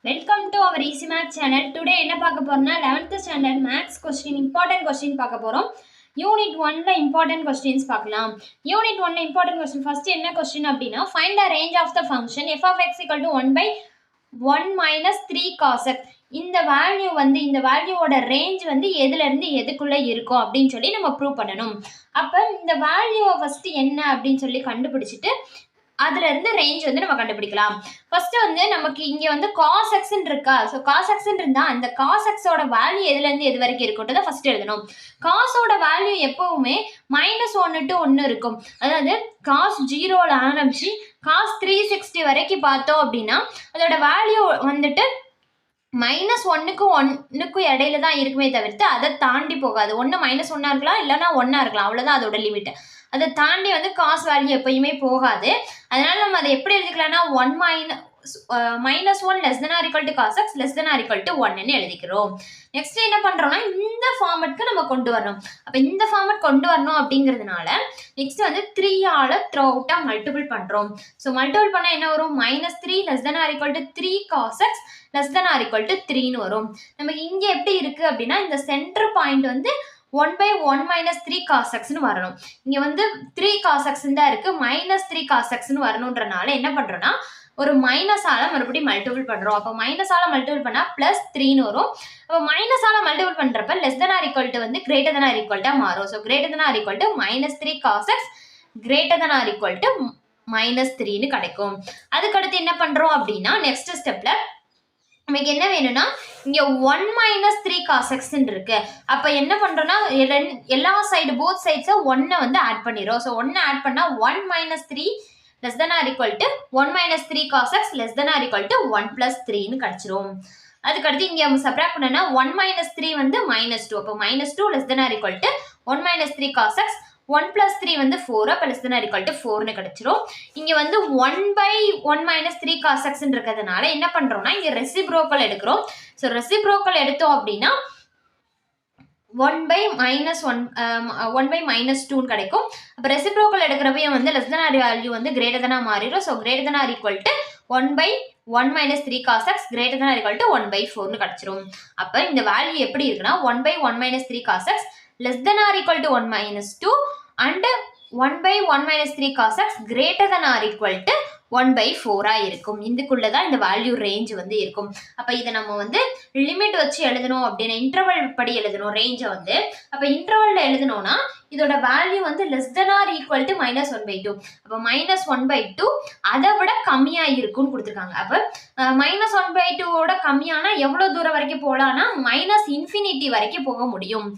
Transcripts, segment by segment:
Welcome to our easy maths channel. Today என்ன பார்க்க போறோம்னா 11th standard maths question important question பார்க்க போறோம். யூனிட் 1ல இம்பார்ட்டன்ட் கொஸ்டின்ஸ் பார்க்கலாம். யூனிட் 1ல இம்பார்ட்டன்ட் கொஸ்டின் ஃபர்ஸ்ட் என்ன கொஸ்டின் அப்படின்னா find the range of the function f of x equal to 1/1 minus 3 cos x. இந்த வேல்யூவோட ரேஞ்ச் எதுல இருந்து எதுக்குள்ள இருக்கும் அப்படின்னு சொல்லி நம்ம ப்ரூவ் பண்ணணும். அப்ப இந்த வேல்யூவை ஃபர்ஸ்ட் என்ன அப்படின்னு சொல்லி கண்டுபிடிச்சிட்டு அதுல இருந்து ரேஞ்ச் நம்ம கண்டுபிடிக்கலாம். ஃபர்ஸ்ட் நமக்கு இங்க cos x இருக்கா. ஸோ cos x இருந்தா அந்த cos x ஓட வேல்யூ எதுல இருந்து எது வரைக்கும் இருக்கும்ன்றத ஃபர்ஸ்ட் எழுதணும். cos ஓட வேல்யூ எப்பவுமே -1 to 1 இருக்கும். அதாவது cos 0ல ஆரம்பிச்சு cos 360 வரைக்கும் பார்த்தோம் அப்படின்னா அதோட வேல்யூ -1க்கும் 1க்கும் இடையில தான் இருக்குமே தவிர்த்து அதை தாண்டி போகாது. ஒன்று -1 இருக்கலாம், இல்லைன்னா 1 இருக்கலாம், அவ்வளோதான் அதோட லிமிட். அதை தாண்டி காஸ் வேல்யூ எப்பயுமே போகாது. அதனால நம்ம அதை எப்படி எழுதிக்கலாம்னா 1 -1 less than or equal to cos x less than or equal to 1 எழுதிக்கிறோம். நெக்ஸ்ட் என்ன பண்றோம்னா இந்த ஃபார்மட்க்கு நம்ம கொண்டு வரணும். அப்ப இந்த ஃபார்மட் கொண்டு வரணும் அப்படிங்கிறதுனால நெக்ஸ்ட் 3 ஆல த்ரோ அவுட்டா மல்டிபிள் பண்றோம். ஸோ மல்டிபிள் பண்ணா என்ன வரும்? -3 less than or equal to 3 cos x less than or equal to 3ன்னு வரும். நமக்கு இங்க எப்படி இருக்கு அப்படின்னா இந்த centre point 1/1 minus 3 cos x ன்னு வரணும். இங்க 3 cos x தான் இருக்கு, -3 cos x ன்னு வரணும்ன்றனால என்ன பண்றோம்னா ஒரு மைனஸ் ஆல மறுபடியும் மல்டிபிள் பண்றோம். அப்போ மைனஸ் ஆல மல்டிபிள் பண்ணா +3ன்னு வரும். அப்போ மைனஸ் ஆல மல்டிபிள் பண்றப்ப less than or equal to greater than or equal to மாறும். So greater than or equal to -3 cos x greater than or equal to -3ன்னு கிடைக்கும். அதுக்கடுத்து என்ன பண்றோம் அப்படின்னா நெக்ஸ்ட் ஸ்டெப்ல நமக்கு என்ன வேணும்னா இங்க 1 - 3 cos x இருக்கு. அப்ப என்ன பண்றோம்னா எல்லா சைடு போத் சைட்ஸ் 1 ஆட் பண்ணிரோம். ஸோ 1 ஆட் பண்ணா 1 - 3 less than or equal to 1 - 3 cos x less than or equal to 1 + 3ன்னு கிடைச்சிரும். அதுக்கடுத்து இங்க சப்ராக்ட் பண்ணனா 1 - 3 -2. அப்போ -2 less than or equal to 1 - 3 cos x 1 + 3 4. அப்போ less than or equal to 4ன்னு கிடைச்சிரும். இங்க 1/1 - 3 cos x இருக்கிறதுனால என்ன பண்றோம்னா இங்க ரெசிப்ரோக்கல் எடுக்கிறோம். ஸோ ரெசிப்ரோக்கல் எடுத்தோம் அப்படின்னா 1/-2 கிடைக்கும். அப்போ ரெசிப்ரோக்கல் எடுக்கிறப்பையும் less than or value greater than மாறிடும். So greater than or equal to 1/1 - 3 cos x greater than or equal to 1/4ன்னு கிடைச்சிரும். அப்போ இந்த வேல்யூ எப்படி இருக்குன்னா 1/1 - 3 cos x less than or equal to 1 - 2 and 1/1 - 3 cos x greater than or equal to 1/4 இருக்கும். இதுக்குள்ளதான் இந்த value range இருக்கும். அப்ப இதை நம்ம லிமிட் வச்சு எழுதணும் அப்படின்னா இன்டர்வல் படி எழுதணும் ரேஞ்சை அப்ப இன்டர்வல்ல எழுதணும்னா இதோட value less than or equal to -1/2. அப்ப -1/2 அதை விட கம்மியா இருக்கும்னு கொடுத்துருக்காங்க. அப்ப -1/2 கம்மியானா எவ்வளவு தூரம் வரைக்கும் போகலாம்னா -∞ வரைக்கும் போக முடியும்.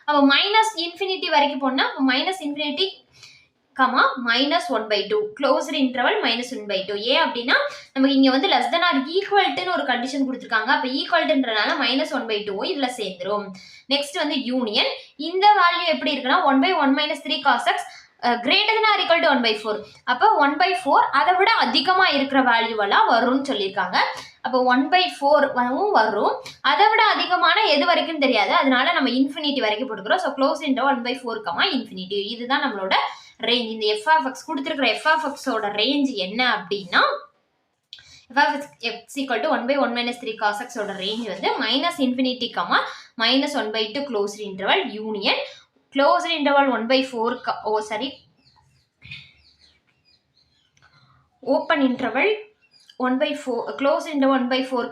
அப்ப -∞ வரைக்கும் போனா -∞, -1/2 க்ளோஸ்டு இன்டர்வல் -1/2. ஏன் அப்படின்னா நமக்கு இங்க less than or equal to ஒரு கண்டிஷன் கொடுத்துருக்காங்க. அப்ப ஈக்குவல்ன்றனால -1/2 இதுல சேர்ந்துரும். Next union. இந்த வேல்யூ எப்படி இருக்குன்னா 1/1 - 3 cos x greater than or equal to 1/4. அப்ப 1/4 அதை விட அதிகமா இருக்கிற வேல்யூவெல்லாம் வரும்னு சொல்லியிருக்காங்க. அப்போ 1/4 வரும். அதை விட அதிகமான எது வரைக்கும் தெரியாது, அதனால நம்ம இன்ஃபினிட்டி வரைக்கும் போட்டுக்கிறோம். So close interval 1/4, ∞. இதுதான் நம்மளோட ரேஞ்ச். இந்த f of x கொடுத்துருக்கிற f of x ஓட ரேஞ்ச் என்ன அப்படின்னா f of x equal to 1/1 - 3 cos x ஓட range -∞, -1/2 closed interval union closed interval 1/4 open interval 1/4 closed interval 1/4,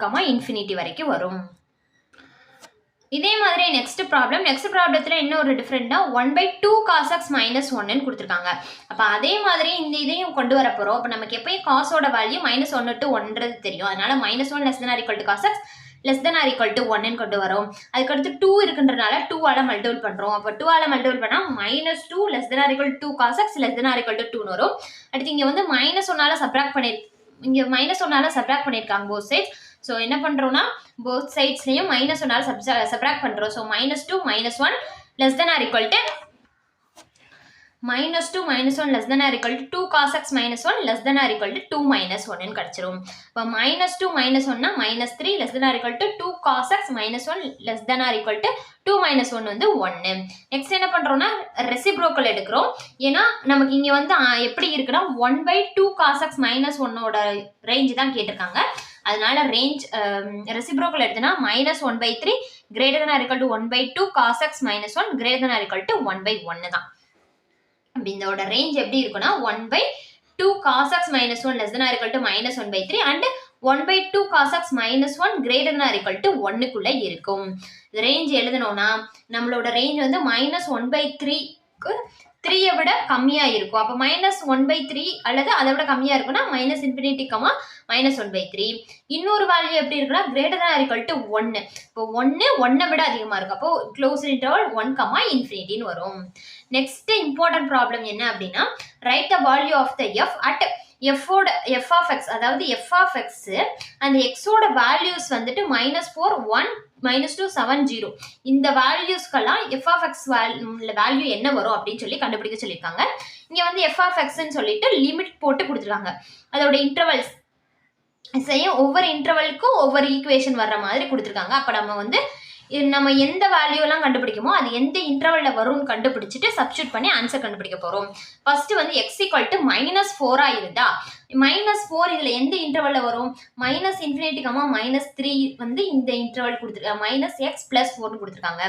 ∞ வரைக்கும் வரும். இதே மாதிரி நெக்ஸ்ட் ப்ராப்ளத்துல என்ன ஒரு டிஃபரெண்ட்னா 1/2 cos x -1ன்னு கொடுத்துருக்காங்க. அப்ப அதே மாதிரி இந்த இதையும் கொண்டு வர போறோம். அப்ப நமக்கு எப்பயும் காசோட வேல்யூ -1 to 1 தெரியும். அதனால -1 less than or equal to cos x less than or equal to 1ன்னு கொண்டு வரோம். அதுக்கடுத்து 2 இருக்குன்றனால 2 ஆல மல்டிபிள் பண்றோம். அப்ப 2 ஆல மல்டிபிள் பண்ணா -2 less than or equal to 2 cos x less than or equal to 2ன்னு வரும். அடுத்து இங்க -1 ஆல சப்ராக்ட் பண்ணிருக்காங்க போத் சைட்ஸ். ஸோ என்ன பண்றோம்னா போத் சைட்ஸ்லயும் -1 ஆல சப்ராக்ட் பண்றோம். So -2 - 1 less than or equal to -2 - 1 less than or equal to 2 cos x -1 less than or equal to 2 - 1ன்னு கிடைச்சிரும். இப்போ -2 - 1னா -3 less than or equal to 2 cos x -1 less than or equal to 2 - 1 1. Next என்ன பண்றோம்னா reciprocal எடுக்கிறோம். ஏன்னா நமக்கு இங்க எப்படி இருக்குன்னா 1/2 cos x -1ஓட ரேஞ்ச் தான் கேட்டிருக்காங்க. அதனால range reciprocal எடுத்தனா -1/3 greater than or equal to 1/2 cos x - 1 greater than or equal to 1/1 தான். அப்படி இதோட ரேஞ்ச் எப்படி இருக்குன்னா 1/2 cos x - 1 less than or equal to -1/3 and 1/2 cos x - 1 greater than or equal to 1 குள்ள இருக்கும். ரேஞ்ச் எழுதணும்னா நம்மளோட range வந்து -1/3 3 விட கம்மியா இருக்கும். அப்ப -1/3 அல்லது அதை விட கம்மியா இருக்குன்னா -∞, -1/3. இன்னொரு வேல்யூ எப்படி இருக்குன்னா greater than or equal to 1. இப்போ 1 விட அதிகமா இருக்கு. அப்போ க்ளோஸ் இன்டர்வல் 1, ன்னு வரும். நெக்ஸ்ட் இம்பார்ட்டன்ட் ப்ராப்ளம் என்ன அப்படின்னா write the value of the f at f of x, அதாவது f of x அந்த x ஓட வேல்யூஸ் வந்துட்டு -4, 1, -2, 7, 0 இந்த வேல்யூஸ்க்கெல்லாம் f of x வேல்யூ என்ன வரும் அப்படின்னு சொல்லி கண்டுபிடிக்க சொல்லியிருக்காங்க. இங்க வந்து f of x ன்னு சொல்லிட்டு லிமிட் போட்டு கொடுத்துருக்காங்க. அதோட இன்டர்வல்ஸ் ஒவ்வொரு இன்டர்வலுக்கும் ஒவ்வொரு ஈக்குவேஷன் வர்ற மாதிரி கொடுத்துருக்காங்க. அப்ப நம்ம எந்த வேல்யூ எல்லாம் கண்டுபிடிக்குமோ அது எந்த இன்டர்வல்ல வரும்னு கண்டுபிடிச்சிட்டு சப்ஸ்டிட்யூட் பண்ணி ஆன்சர் கண்டுபிடிக்க போறோம். ஃபர்ஸ்ட் வந்து x = -4 இருந்தா -4 இதுல எந்த இன்டர்வல்ல வரும்? -∞, -3 வந்து இந்த இன்டர்வல் கொடுத்துருக்காங்க. -x + 4 கொடுத்துருக்காங்க.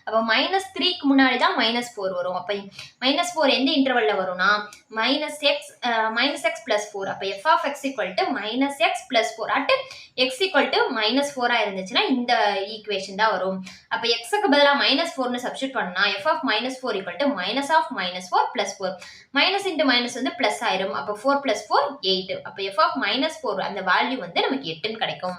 அப்ப -3க்கு முன்னாடி தான் -4 வரும். அப்ப -4 எந்த இன்டர்வல்ல வரும்னா -x + 4. அப்ப f of x = -x + 4 at x = -4 இருந்துச்சுன்னா இந்த ஈக்குவேஷன் தான் வரும். அப்ப x க்கு பதிலா -4 னு சப்ஸ்டிட்யூட் பண்ணா f of -4 = -4 + 4. Minus into minus வந்து பிளஸ் ஆயிரும். அப்ப 4 + 4 8. அப்ப f of -4 அந்த வேல்யூ வந்து நமக்கு 8 கிடைக்கும்.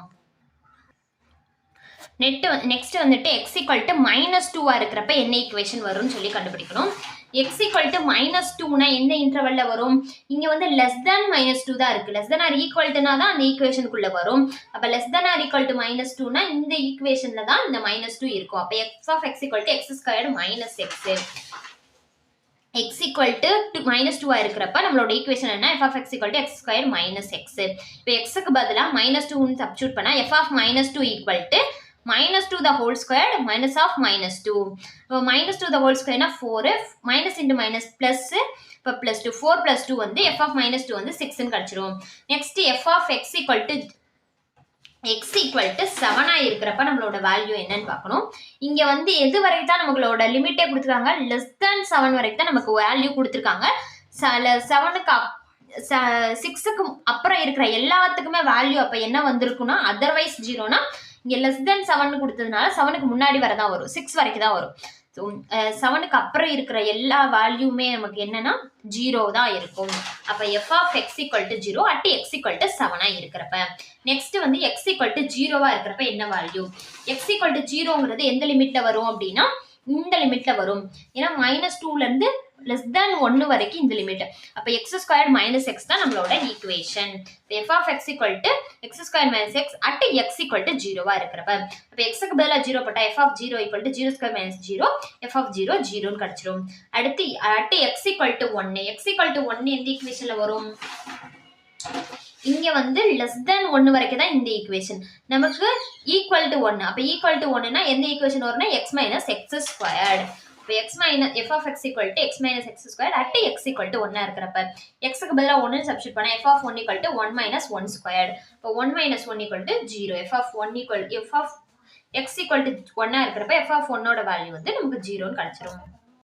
நெக்ஸ்ட் வந்துட்டு x = -2 இருக்கிறப்ப என்ன ஈக்குவேஷன் வரும்னு சொல்லி கண்டுபிடிக்கணும். x = -2னா எந்த இன்டர்வல்ல வரும்? இங்க வந்து less than -2 தான் இருக்கு. less than or equal to-னா தான் அந்த ஈக்குவேஷனுக்குள்ள வரும். அப்ப less than or equal to -2னா இந்த ஈக்குவேஷன்ல தான் இந்த -2 இருக்கும். அப்ப f of x = x² - x. x = -2 இருக்கிறப்ப நம்மளோட ஈக்குவேஷன் என்ன? f of x = x² - x. இப்ப x க்கு பதிலா -2 னு சப்ஸ்டிட்யூட் பண்ணா f of -2 = -2 the whole squared minus of -2. -2 the whole square னா 4, minus into minus plus, இப்போ +2, 4 + 2 வந்து f of -2 வந்து 6 ன்னு கிடைச்சிரும். நெக்ஸ்ட் f of x = 7 இருக்கிறப்ப நம்மளோட வேல்யூ என்னன்னு பார்க்கணும். இங்க வந்து எது வரைக்கும் தான் நம்மளோட லிமிட்டே கொடுத்துருக்காங்க? less than 7 வரைக்கும் தான் நமக்கு வேல்யூ கொடுத்துருக்காங்க. 7க்கு 6க்கு அப்புறம் இருக்கிற எல்லாத்துக்குமே வேல்யூ அப்ப என்ன வந்திருக்குன்னா அதர்வைஸ் 0னா இங்க less than 7 கொடுத்ததுனால 7க்கு முன்னாடி வரதான் வரும். 6 வரைக்கும் தான் வரும். 7க்கு அப்புறம் இருக்கிற எல்லா வேல்யூமே நமக்கு என்னன்னா 0 தான் இருக்கும். அப்ப f of x = 0 at x = 7 இருக்கிறப்ப நெக்ஸ்ட் வந்து x = 0 இருக்கிறப்ப என்ன வேல்யூ? x = 0ங்கிறது எந்த லிமிட்ல வரும் அப்படின்னா இந்த லிமிட்ல வரும். ஏன்னா -2ல இருந்து less than 1 வரைக்கும் இந்த லிமிட். அப்ப x² - x தான் நம்மளோட equation. f of x = x² - x at x = 0 இருக்கிறப்ப அப்ப x க்கு பதிலா 0 போட்டா f of 0 = 0² - 0, f of 0 0 ன்னு கிடைச்சிரும். அடுத்து at x = 1. x = 1 எந்த ஈக்குவேஷன்ல வரும்? இங்க வந்து less than 1 வரைக்கும் தான் இந்த ஈக்குவேஷன். நமக்கு equal to 1. அப்ப equal to 1னா எந்த ஈக்குவேஷன் வரும்னா x - x². இப்போ f of x = x - x² at x = 1 இருக்கிறப்ப x க்கு பதிலா 1 ன்னு சப்ஸ்டிட்யூட் பண்ணா f of 1 = 1 - 1². இப்போ 1 - 1 = 0. f of x = 1 இருக்கிறப்ப f of 1 ஓட வேல்யூ வந்து நமக்கு 0 ன்னு கிடைச்சிரும்.